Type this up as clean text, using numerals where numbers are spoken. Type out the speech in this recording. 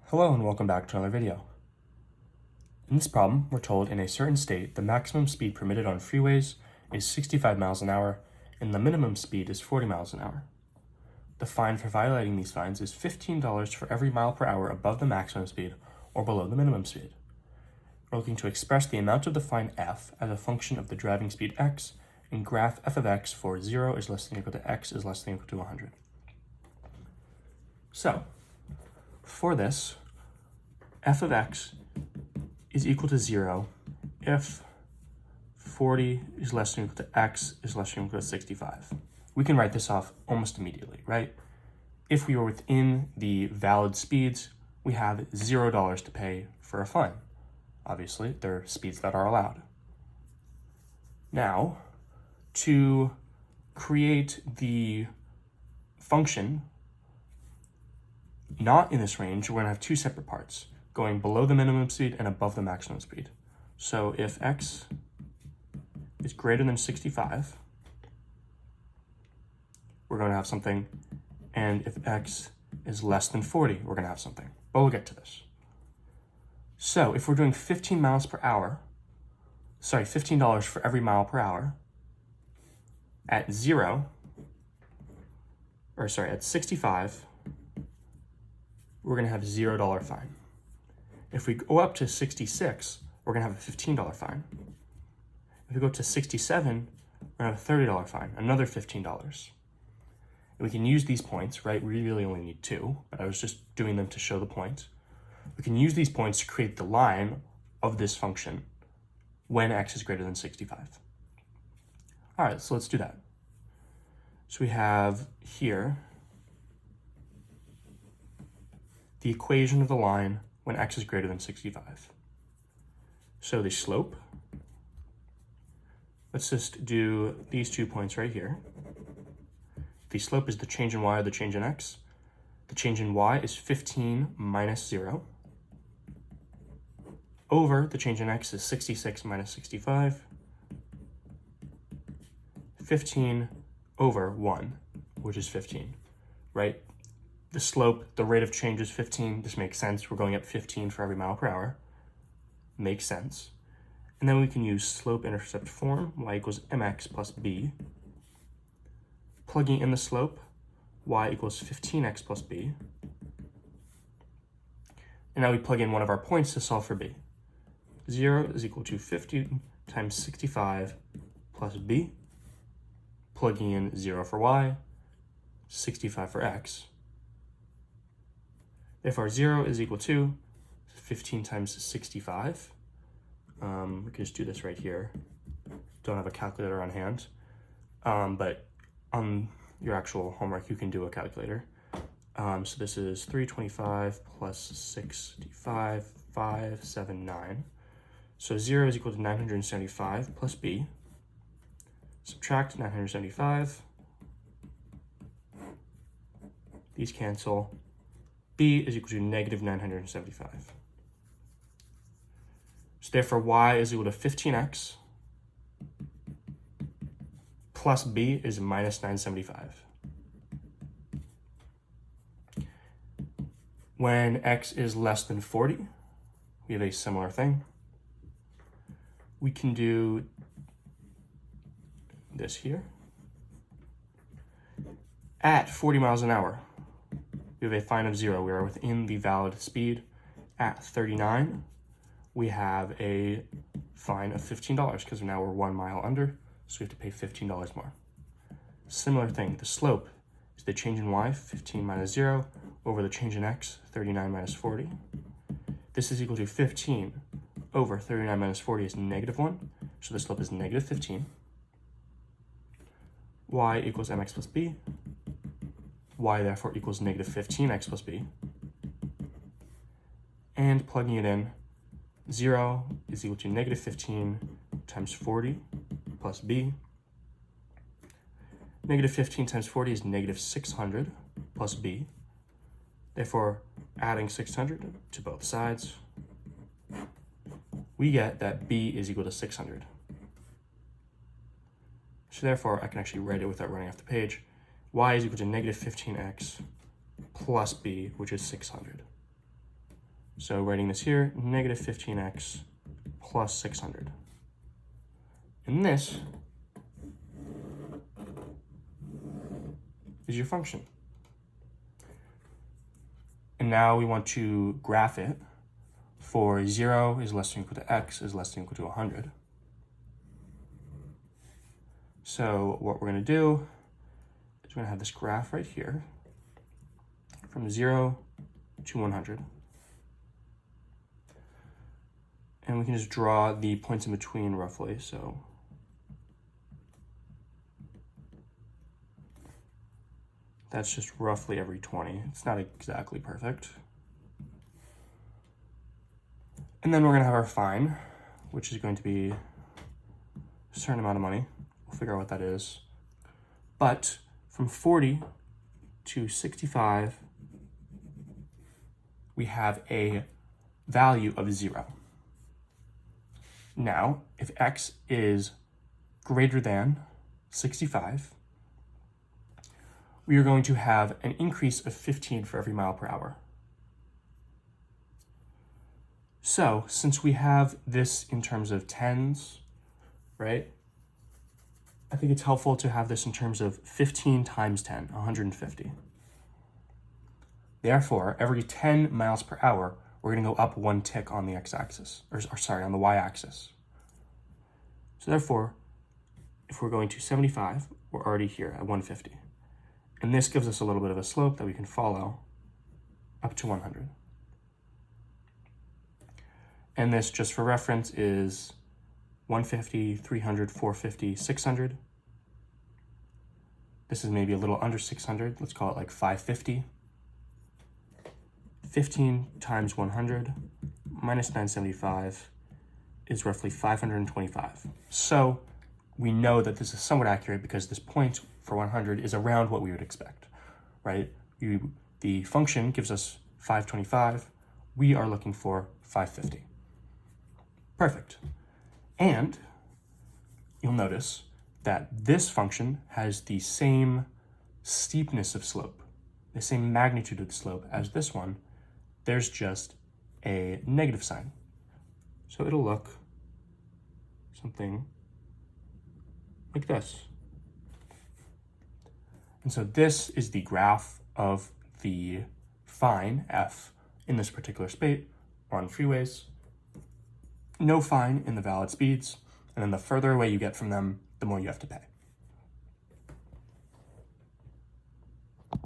Hello and welcome back to another video. In this problem, we're told in a certain state the maximum speed permitted on freeways is 65 miles an hour and the minimum speed is 40 miles an hour. The fine for violating these fines is $15 for every mile per hour above the maximum speed or below the minimum speed. We're looking to express the amount of the fine f as a function of the driving speed x and graph f of x for 0 is less than or equal to x is less than or equal to 100. So, for this, f of x is equal to 0 if 40 is less than or equal to x is less than or equal to 65. We can write this off almost immediately, right? If we were within the valid speeds, we have $0 to pay for a fine. Obviously, they're speeds that are allowed. Now, to create the function not in this range, we're going to have two separate parts, going below the minimum speed and above the maximum speed. So if x is greater than 65, we're going to have something, and if x is less than 40, we're going to have something. But we'll get to this. So if we're doing 15 miles per hour, $15 for every mile per hour, at 65, we're going to have $0 fine. If we go up to 66, we're going to have a $15 fine. If we go to 67, we're going to have a $30 fine, another $15. And we can use these points, right? We really only need two, but I was just doing them to show the point. We can use these points to create the line of this function when x is greater than 65. All right, so let's do that. So we have here the equation of the line when x is greater than 65. So the slope, let's just do these 2 points right here. The slope is the change in y or the change in x. The change in y is 15 minus 0 over the change in x is 66 minus 65. 15 over 1, which is 15, right? The slope, the rate of change is 15. This makes sense. We're going up 15 for every mile per hour. Makes sense. And then we can use slope-intercept form, y equals mx plus b. Plugging in the slope, y equals 15x plus b. And now we plug in one of our points to solve for b. 0 is equal to 50 times 65 plus b. Plugging in 0 for y, 65 for x. Therefore, 0 is equal to 15 times 65. We can just do this right here. Don't have a calculator on hand. But on your actual homework, you can do a calculator. So this is 325 plus 65, 579. So 0 is equal to 975 plus b. Subtract 975. These cancel. B is equal to negative 975. So therefore, y is equal to 15x plus b is minus 975. When x is less than 40, we have a similar thing. We can do this here. At 40 miles an hour, we have a fine of 0. We are within the valid speed. At 39, we have a fine of $15 because now we're 1 mile under, so we have to pay $15 more. Similar thing, the slope is the change in y, 15 minus 0, over the change in x, 39 minus 40. This is equal to 15 over 39 minus 40 is negative 1, so the slope is negative 15. Y equals mx plus b. Y therefore equals negative 15x plus b. And plugging it in, 0 is equal to negative 15 times 40 plus b. Negative 15 times 40 is negative 600 plus b. Therefore, adding 600 to both sides, we get that b is equal to 600. So therefore, I can actually write it without running off the page. Y is equal to negative 15x plus b, which is 600. So writing this here, negative 15x plus 600. And this is your function. And now we want to graph it for 0 is less than or equal to x is less than or equal to 100. So what we're going to do is we're going to have this graph right here from 0 to 100. And we can just draw the points in between roughly. So that's just roughly every 20. It's not exactly perfect. And then we're going to have our fine, which is going to be a certain amount of money. We'll figure out what that is. But from 40 to 65, we have a value of 0. Now, if x is greater than 65, we are going to have an increase of 15 for every mile per hour. So, since we have this in terms of tens, right, I think it's helpful to have this in terms of 15 times 10, 150. Therefore, every 10 miles per hour, we're going to go up 1 tick on the x-axis, or sorry, on the y-axis. So therefore, if we're going to 75, we're already here at 150. And this gives us a little bit of a slope that we can follow up to 100. And this, just for reference, is 150, 300, 450, 600. This is maybe a little under 600. Let's call it like 550. 15 times 100 minus 975 is roughly 525. So we know that this is somewhat accurate because this point for 100 is around what we would expect, right? The function gives us 525. We are looking for 550. Perfect. And you'll notice that this function has the same steepness of slope, the same magnitude of the slope as this one. There's just a negative sign. So it'll look something like this. And so this is the graph of the fine, F, in this particular spate on freeways. No fine in the valid speeds, and then the further away you get from them, the more you have to pay.